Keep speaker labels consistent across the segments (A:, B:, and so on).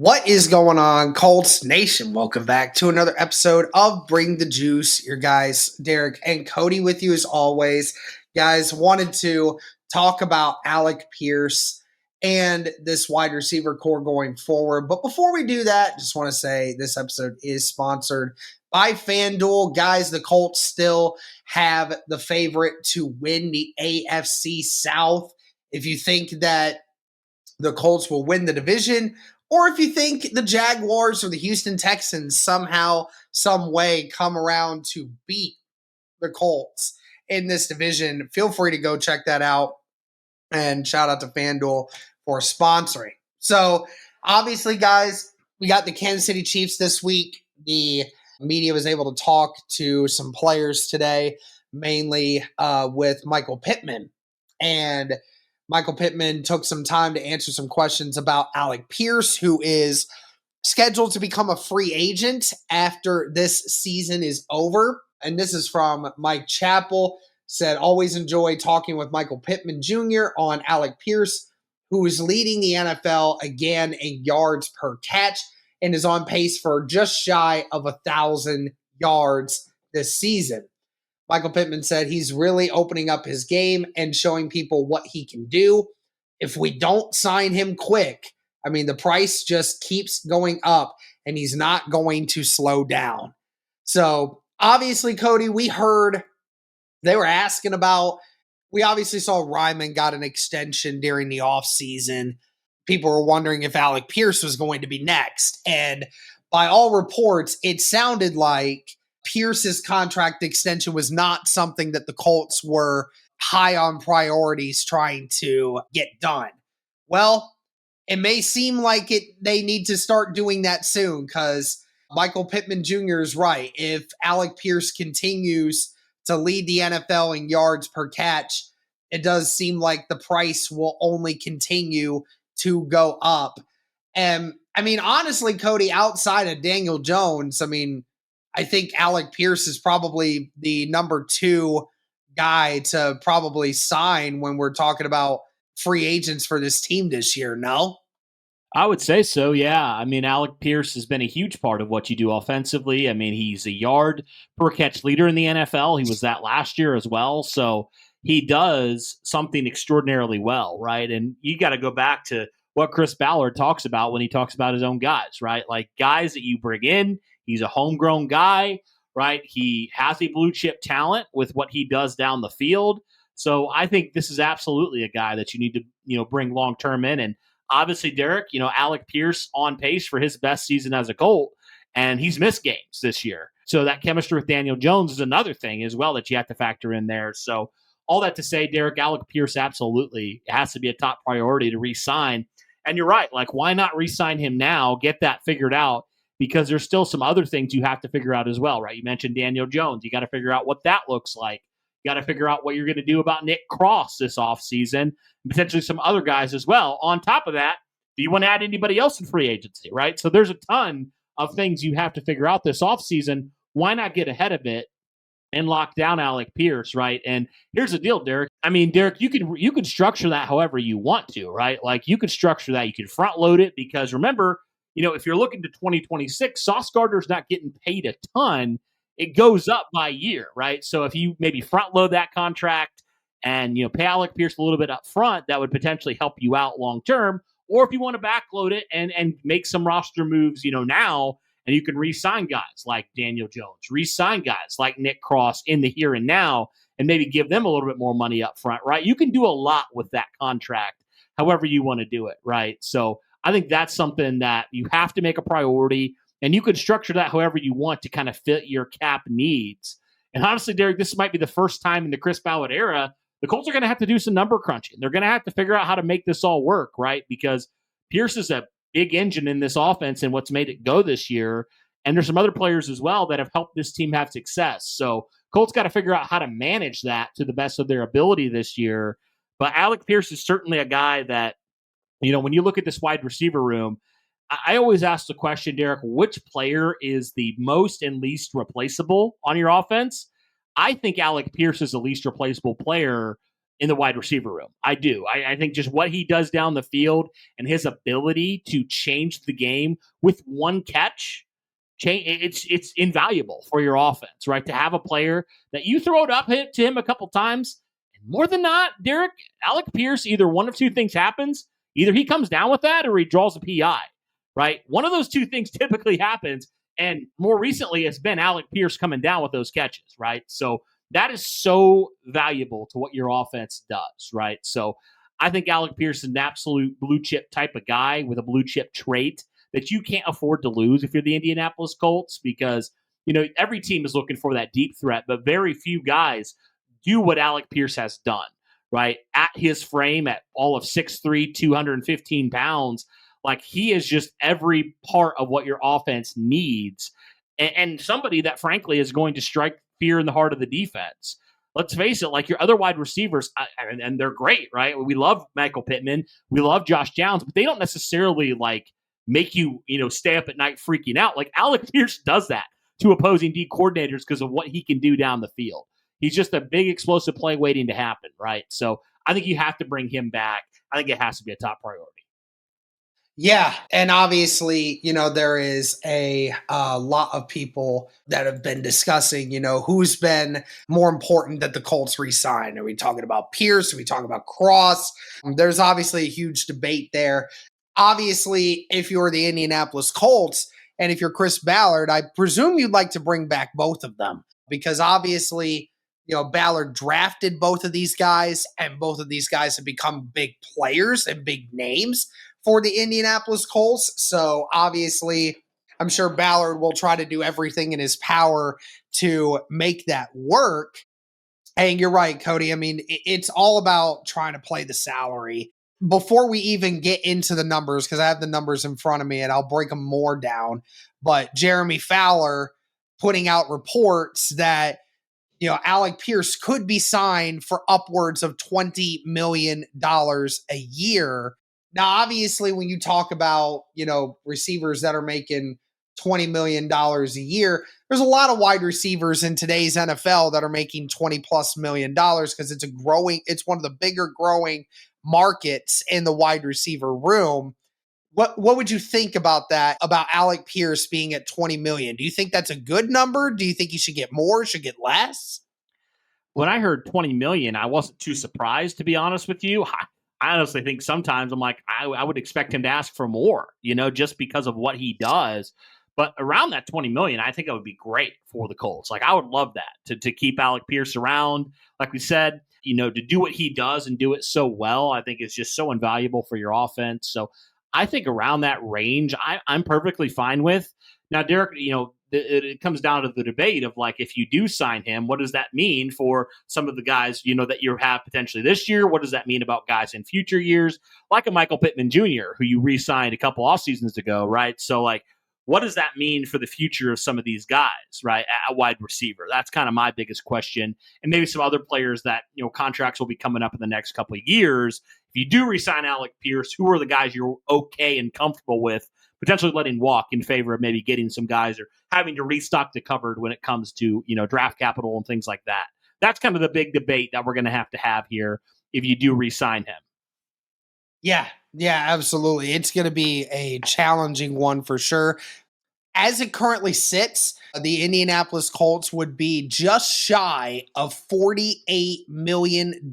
A: What is going on, Colts Nation? Welcome back to another episode of Bring the Juice. Your guys, Derek and Cody, with you as always. Guys, wanted to talk about Alec Pierce and this wide receiver core going forward. But before we do that, just want to say this episode is sponsored by FanDuel. Guys, the Colts still have the favorite to win the AFC South. If you think that the Colts will win the division, or if you think the Jaguars or the Houston Texans somehow, some way come around to beat the Colts in this division, feel free to go check that out. And shout out to FanDuel for sponsoring. So obviously, guys, we got the Kansas City Chiefs this week. The media was able to talk to some players today, mainly with Michael Pittman. And Michael Pittman took some time to answer some questions about Alec Pierce, who is scheduled to become a free agent after this season is over. And this is from Mike Chappell, said, always enjoy talking with Michael Pittman Jr. on Alec Pierce, who is leading the NFL again in yards per catch and is on pace for just shy of 1,000 yards this season. Michael Pittman said he's really opening up his game and showing people what he can do. If we don't sign him quick, I mean, the price just keeps going up and he's not going to slow down. So obviously, Cody, we heard they were asking about, we obviously saw Ryman got an extension during the offseason. People were wondering if Alec Pierce was going to be next. And by all reports, it sounded like Pierce's contract extension was not something that the Colts were high on priorities trying to get done. Well, it may seem like they need to start doing that soon, because Michael Pittman Jr. is right. If Alec Pierce continues to lead the NFL in yards per catch, it does seem like the price will only continue to go up. And I mean, honestly, Cody, outside of Daniel Jones, I think Alec Pierce is probably the number 2 guy to probably sign when we're talking about free agents for this team this year, no?
B: I would say so, yeah. Alec Pierce has been a huge part of what you do offensively. He's a yard per catch leader in the NFL. He was that last year as well. So he does something extraordinarily well, right? And you got to go back to what Chris Ballard talks about when he talks about his own guys, right? Like guys that you bring in. He's a homegrown guy, right? He has a blue chip talent with what he does down the field. So I think this is absolutely a guy that you need to, bring long-term in. And obviously, Derek, Alec Pierce on pace for his best season as a Colt, and he's missed games this year. So that chemistry with Daniel Jones is another thing as well that you have to factor in there. So all that to say, Derek, Alec Pierce absolutely has to be a top priority to re-sign. And you're right. Like, why not re-sign him now? Get that figured out. Because there's still some other things you have to figure out as well, right? You mentioned Daniel Jones. You got to figure out what that looks like. You got to figure out what you're going to do about Nick Cross this offseason, and potentially some other guys as well. On top of that, do you want to add anybody else in free agency, right? So there's a ton of things you have to figure out this offseason. Why not get ahead of it and lock down Alec Pierce, right? And here's the deal, Derek. Derek, you could structure that however you want to, right? Like you could structure that. You could front load it because remember, if you're looking to 2026, Sauce Gardner's not getting paid a ton. It goes up by year, right? So if you maybe front load that contract and, pay Alec Pierce a little bit up front, that would potentially help you out long term. Or if you want to backload it and make some roster moves, now, and you can re-sign guys like Daniel Jones, re-sign guys like Nick Cross in the here and now, and maybe give them a little bit more money up front, right? You can do a lot with that contract, however you want to do it, right? So I think that's something that you have to make a priority, and you can structure that however you want to kind of fit your cap needs. And honestly, Derek, this might be the first time in the Chris Ballard era, the Colts are going to have to do some number crunching. They're going to have to figure out how to make this all work, right? Because Pierce is a big engine in this offense and what's made it go this year. And there's some other players as well that have helped this team have success. So Colts got to figure out how to manage that to the best of their ability this year. But Alec Pierce is certainly a guy that, when you look at this wide receiver room, I always ask the question, Derek, which player is the most and least replaceable on your offense? I think Alec Pierce is the least replaceable player in the wide receiver room. I do. I think just what he does down the field and his ability to change the game with one catch, it's invaluable for your offense, right? To have a player that you throw it up to him a couple times, and more than not, Derek, Alec Pierce, either one of two things happens. Either he comes down with that or he draws a PI, right? One of those two things typically happens, and more recently it's been Alec Pierce coming down with those catches, right? So that is so valuable to what your offense does, right? So I think Alec Pierce is an absolute blue chip type of guy with a blue chip trait that you can't afford to lose if you're the Indianapolis Colts, because every team is looking for that deep threat, but very few guys do what Alec Pierce has done, right? At his frame, at all of 6'3", 215 pounds, like he is just every part of what your offense needs, and somebody that frankly is going to strike fear in the heart of the defense. Let's face it, like your other wide receivers, and they're great, right? We love Michael Pittman, we love Josh Downs, but they don't necessarily like make you, stay up at night freaking out. Like Alec Pierce does that to opposing D coordinators because of what he can do down the field. He's just a big explosive play waiting to happen, right? So I think you have to bring him back. I think it has to be a top priority.
A: Yeah, and obviously, there is a lot of people that have been discussing, who's been more important that the Colts re-sign. Are we talking about Pierce? Are we talking about Cross? There's obviously a huge debate there. Obviously, if you're the Indianapolis Colts and if you're Chris Ballard, I presume you'd like to bring back both of them because obviously, Ballard drafted both of these guys and both of these guys have become big players and big names for the Indianapolis Colts. So obviously, I'm sure Ballard will try to do everything in his power to make that work. And you're right, Cody. I mean, it's all about trying to play the salary. Before we even get into the numbers, because I have the numbers in front of me and I'll break them more down, but Jeremy Fowler putting out reports that Alec Pierce could be signed for upwards of $20 million a year. Now, obviously, when you talk about, receivers that are making $20 million a year, there's a lot of wide receivers in today's NFL that are making $20+ million because it's one of the bigger growing markets in the wide receiver room. What would you think about that, about Alec Pierce being at 20 million? Do you think that's a good number? Do you think he should get more, should get less?
B: When I heard 20 million, I wasn't too surprised, to be honest with you. I honestly think sometimes I'm like, I would expect him to ask for more, just because of what he does. But around that 20 million, I think it would be great for the Colts. Like, I would love that to keep Alec Pierce around. Like we said, to do what he does and do it so well, I think it's just so invaluable for your offense. So I think around that range, I'm perfectly fine with. Now, Derek, it comes down to the debate of like, if you do sign him, what does that mean for some of the guys, that you have potentially this year? What does that mean about guys in future years? Like a Michael Pittman Jr., who you re-signed a couple off seasons ago, right? So like, what does that mean for the future of some of these guys, right? At wide receiver. That's kind of my biggest question. And maybe some other players that, contracts will be coming up in the next couple of years. If you do re-sign Alec Pierce, who are the guys you're okay and comfortable with potentially letting walk in favor of maybe getting some guys or having to restock the cupboard when it comes to, draft capital and things like that? That's kind of the big debate that we're going to have here if you do re-sign him.
A: Yeah, absolutely. It's going to be a challenging one for sure. As it currently sits, the Indianapolis Colts would be just shy of $48 million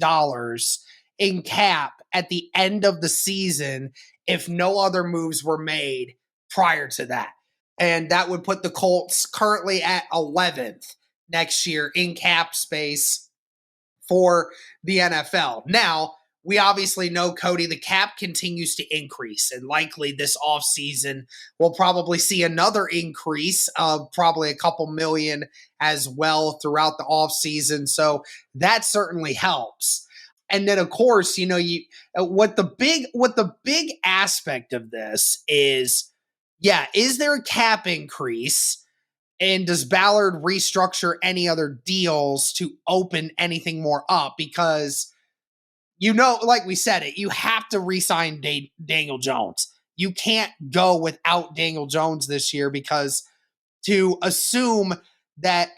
A: in cap at the end of the season if no other moves were made prior to that. And that would put the Colts currently at 11th next year in cap space for the NFL. Now, we obviously know, Cody, the cap continues to increase, and likely this offseason we'll probably see another increase of probably a couple million as well throughout the offseason. So that certainly helps. And then, of course, what the big aspect of this is, is there a cap increase? And does Ballard restructure any other deals to open anything more up? Because, like we said you have to re-sign Daniel Jones. You can't go without Daniel Jones this year, because to assume that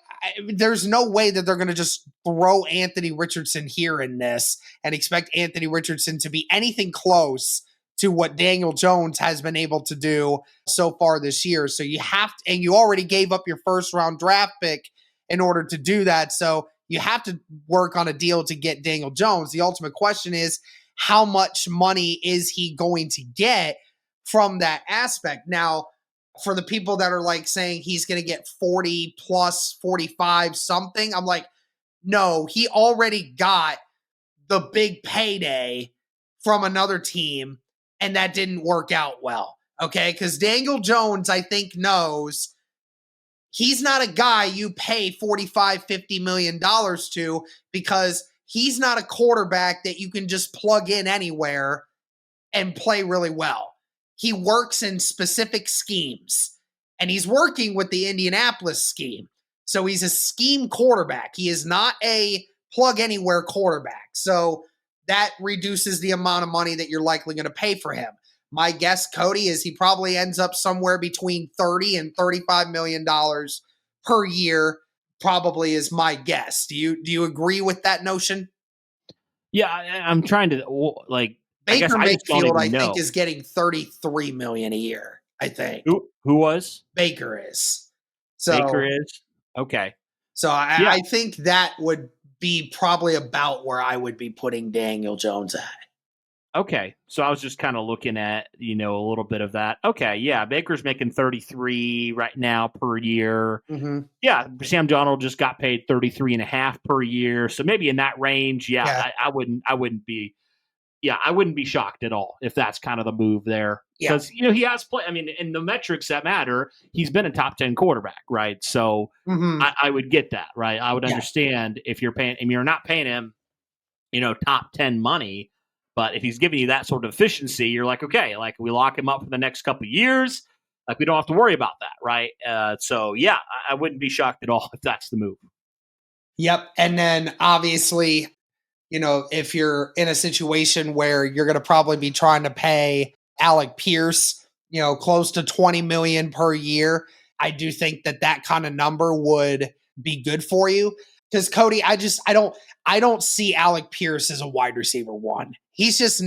A: there's no way that they're going to just throw Anthony Richardson here in this and expect Anthony Richardson to be anything close to what Daniel Jones has been able to do so far this year. So you have to, and you already gave up your first round draft pick in order to do that. So you have to work on a deal to get Daniel Jones. The ultimate question is, how much money is he going to get from that aspect? Now, for the people that are like saying he's going to get 40 plus 45 something, I'm like, no, he already got the big payday from another team, and that didn't work out well. Okay. Because Daniel Jones, I think, knows he's not a guy you pay $45-50 million to, because he's not a quarterback that you can just plug in anywhere and play really well. He works in specific schemes, and he's working with the Indianapolis scheme. So he's a scheme quarterback. He is not a plug anywhere quarterback. So that reduces the amount of money that you're likely going to pay for him. My guess, Cody, is he probably ends up somewhere between $30 and $35 million per year, probably, is my guess. Do you agree with that notion?
B: Yeah, I'm trying to like. I guess
A: Baker
B: I just don't
A: Mayfield, I
B: even know
A: think, is getting $33 million a year. I think
B: who was
A: Baker is.
B: Baker
A: So,
B: is okay.
A: so
B: Yeah,
A: I think that would be probably about where I would be putting Daniel Jones at.
B: okay. So I was just kind of looking at a little bit of that. Okay, yeah, Baker's making 33 right now per year.
A: Mm-hmm.
B: Yeah, Sam Darnold just got paid 33 and a half per year, so maybe in that range. Yeah,
A: Yeah.
B: I wouldn't be. Yeah, I wouldn't be shocked at all if that's kind of the move there.
A: Yeah.
B: Because, he has played. I mean, in the metrics that matter, he's been a top 10 quarterback, right? So
A: Mm-hmm.
B: I would get that, right? I would
A: Yeah.
B: understand if you're not paying him, top 10 money. But if he's giving you that sort of efficiency, you're like, okay, like we lock him up for the next couple of years. Like we don't have to worry about that, right? So, yeah, I wouldn't be shocked at all if that's the move.
A: Yep. And then obviously, if you're in a situation where you're going to probably be trying to pay Alec Pierce, close to 20 million per year, I do think that kind of number would be good for you. Because Cody, I don't see Alec Pierce as a wide receiver one. He's just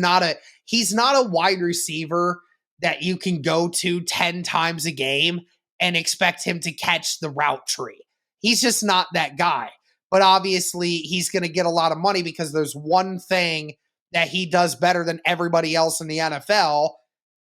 A: he's not a wide receiver that you can go to 10 times a game and expect him to catch the route tree. He's just not that guy. But obviously, he's going to get a lot of money because there's one thing that he does better than everybody else in the NFL,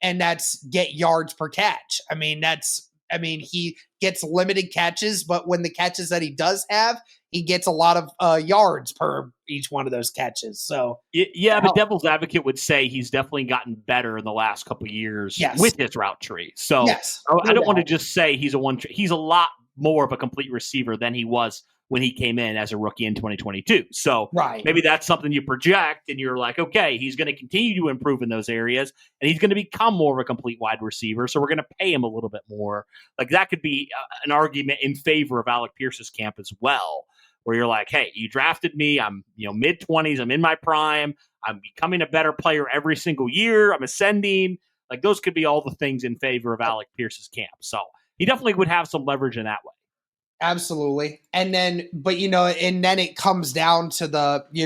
A: and that's get yards per catch. He gets limited catches, but when the catches that he does have, he gets a lot of yards per each one of those catches. So
B: yeah, but devil's advocate would say he's definitely gotten better in the last couple of years with his route tree. So
A: yes,
B: I don't want to just say he's he's a lot more of a complete receiver than he was when he came in as a rookie in 2022. So maybe that's something you project and you're like, okay, he's going to continue to improve in those areas and he's going to become more of a complete wide receiver. So we're going to pay him a little bit more. Like that could be an argument in favor of Alec Pierce's camp as well, where you're like, hey, you drafted me. I'm, mid 20s. I'm in my prime. I'm becoming a better player every single year. I'm ascending. Like those could be all the things in favor of Alec Pierce's camp. So he definitely would have some leverage in that way.
A: Absolutely. And then, and then it comes down to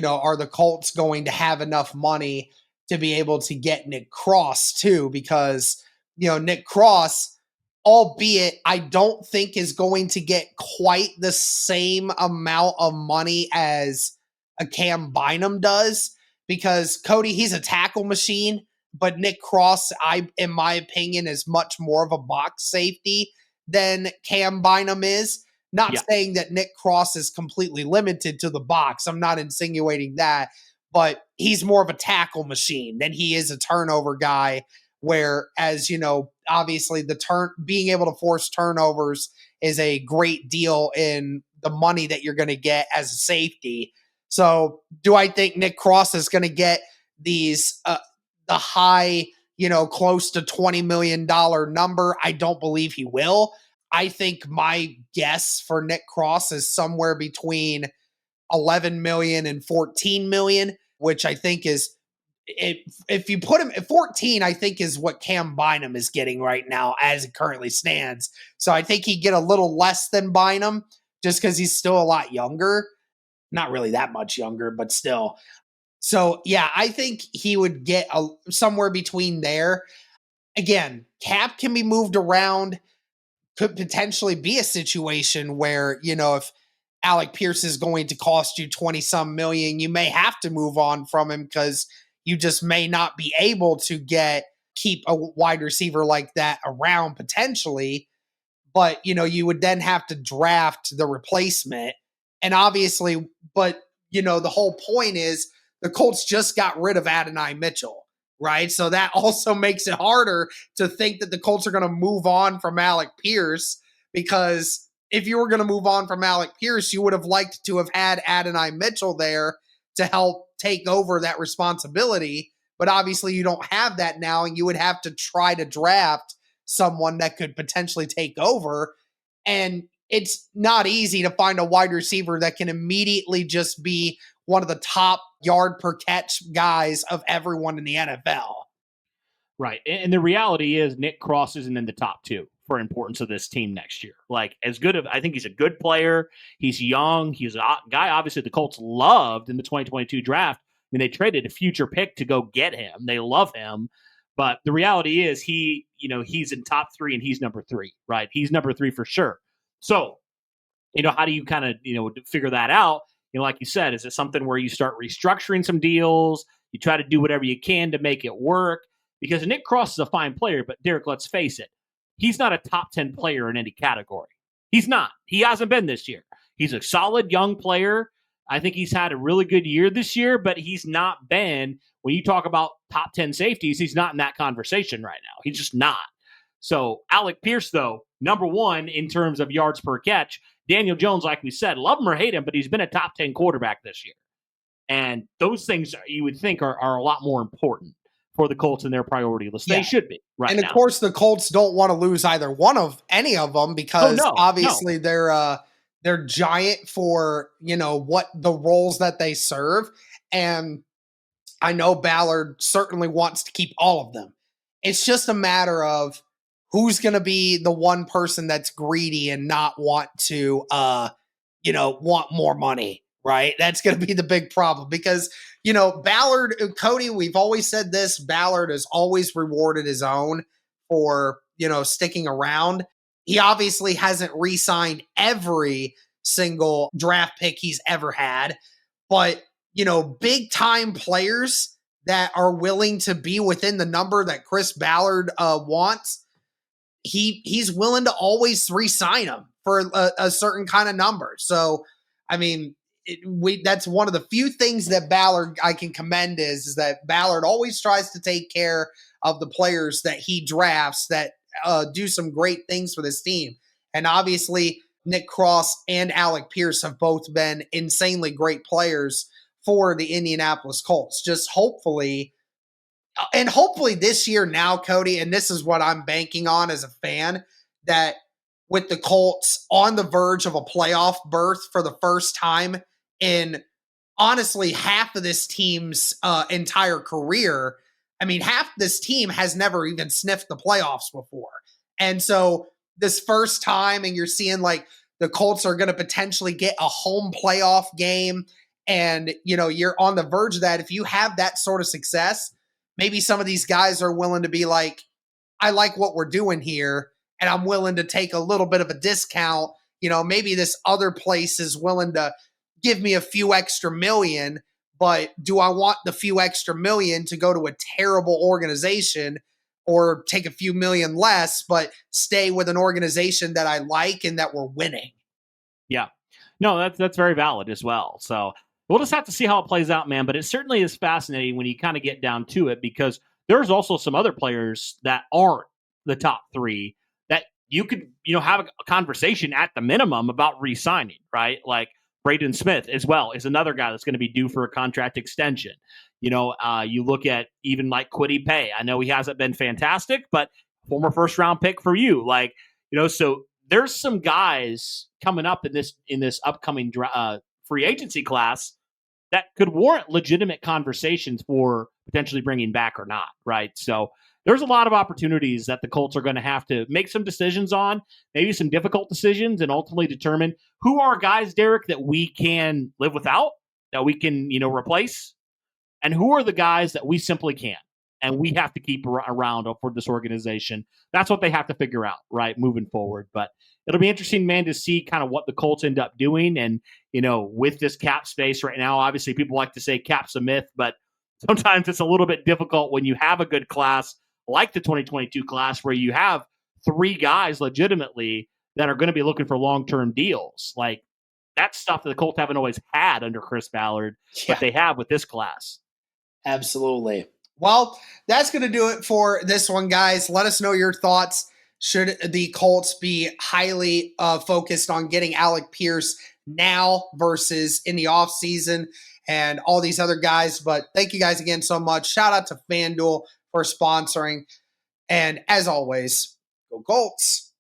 A: are the Colts going to have enough money to be able to get Nick Cross too? Because, Nick Cross, albeit I don't think is going to get quite the same amount of money as a Cam Bynum does, because Cody, he's a tackle machine, but Nick Cross, in my opinion, is much more of a box safety than Cam Bynum is. Not saying that Nick Cross is completely limited to the box. I'm not insinuating that, but he's more of a tackle machine than he is a turnover guy, whereas, obviously being able to force turnovers is a great deal in the money that you're going to get as a safety. So do I think Nick Cross is going to get these, the high, close to $20 million number? I don't believe he will. I think my guess for Nick Cross is somewhere between 11 million and 14 million, which I think is, if you put him at 14, I think is what Cam Bynum is getting right now as it currently stands. So I think he'd get a little less than Bynum just because he's still a lot younger. Not really that much younger, but still. So, yeah, I think he would get somewhere between there. Again, cap can be moved around. Could potentially be a situation where, if Alec Pierce is going to cost you 20 some million, you may have to move on from him because you just may not be able to keep a wide receiver like that around potentially. But, you would then have to draft the replacement. And obviously, but, the whole point is the Colts just got rid of Adonai Mitchell, right? So that also makes it harder to think that the Colts are going to move on from Alec Pierce, because if you were going to move on from Alec Pierce, you would have liked to have had Adonai Mitchell there to help take over that responsibility. But obviously you don't have that now, and you would have to try to draft someone that could potentially take over. And it's not easy to find a wide receiver that can immediately just be one of the top yard per catch guys of everyone in the NFL.
B: Right. And the reality is Nick Cross isn't in the top two for importance of this team next year. Like, I think he's a good player. He's young. He's a guy, obviously, the Colts loved in the 2022 draft. I mean, they traded a future pick to go get him. They love him. But the reality is he's in top three and he's number three, right? He's number three for sure. So, how do you kind of, figure that out? Like you said, is it something where you start restructuring some deals? You try to do whatever you can to make it work? Because Nick Cross is a fine player, but Derek, let's face it, he's not a top 10 player in any category. He's not. He hasn't been this year. He's a solid young player. I think he's had a really good year this year, but he's not been, when you talk about top 10 safeties, he's not in that conversation right now. He's just not. So Alec Pierce, though, number one in terms of yards per catch. Daniel Jones, like we said, love him or hate him, but he's been a top 10 quarterback this year. And those things you would think are a lot more important for the Colts in their priority list. Yeah. They should be right now.
A: And of course, the Colts don't want to lose either any of them because obviously they're giant for, what the roles that they serve. And I know Ballard certainly wants to keep all of them. It's just a matter of who's going to be the one person that's greedy and not want to, want more money, right? That's going to be the big problem because, Ballard, Cody, we've always said this, Ballard has always rewarded his own for, sticking around. He obviously hasn't re-signed every single draft pick he's ever had, but, big time players that are willing to be within the number that Chris Ballard wants, he's willing to always re-sign them for a certain kind of number. So, I mean, that's one of the few things that Ballard I can commend is that Ballard always tries to take care of the players that he drafts that do some great things for this team. And obviously, Nick Cross and Alec Pierce have both been insanely great players for the Indianapolis Colts. Just hopefully this year now, Cody, and this is what I'm banking on as a fan, that with the Colts on the verge of a playoff berth for the first time in honestly half of this team's entire career. I mean, half this team has never even sniffed the playoffs before. And so this first time, and you're seeing like the Colts are going to potentially get a home playoff game. And, you're on the verge of that. If you have that sort of success, maybe some of these guys are willing to be like, I like what we're doing here, and I'm willing to take a little bit of a discount. Maybe this other place is willing to give me a few extra million, but do I want the few extra million to go to a terrible organization or take a few million less, but stay with an organization that I like and that we're winning?
B: Yeah. No, that's very valid as well. So we'll just have to see how it plays out, man. But it certainly is fascinating when you kind of get down to it, because there's also some other players that aren't the top three that you could, have a conversation at the minimum about re-signing, right? Like Braden Smith as well is another guy that's going to be due for a contract extension. You look at even like Kwity Paye. I know he hasn't been fantastic, but former first round pick for you. Like, so there's some guys coming up in this upcoming free agency class that could warrant legitimate conversations for potentially bringing back or not, right? So there's a lot of opportunities that the Colts are going to have to make some decisions on, maybe some difficult decisions, and ultimately determine who are guys, Derek, that we can live without, that we can, replace, and who are the guys that we simply can't. And we have to keep around for this organization. That's what they have to figure out, right, moving forward. But it'll be interesting, man, to see kind of what the Colts end up doing. And, with this cap space right now, obviously people like to say cap's a myth, but sometimes it's a little bit difficult when you have a good class like the 2022 class where you have 3 guys legitimately that are going to be looking for long-term deals. Like, that's stuff that the Colts haven't always had under Chris Ballard, but they have with this class.
A: Absolutely. Well, that's going to do it for this one, guys. Let us know your thoughts. Should the Colts be highly focused on getting Alec Pierce now versus in the offseason and all these other guys? But thank you guys again so much. Shout out to FanDuel for sponsoring. And as always, go Colts.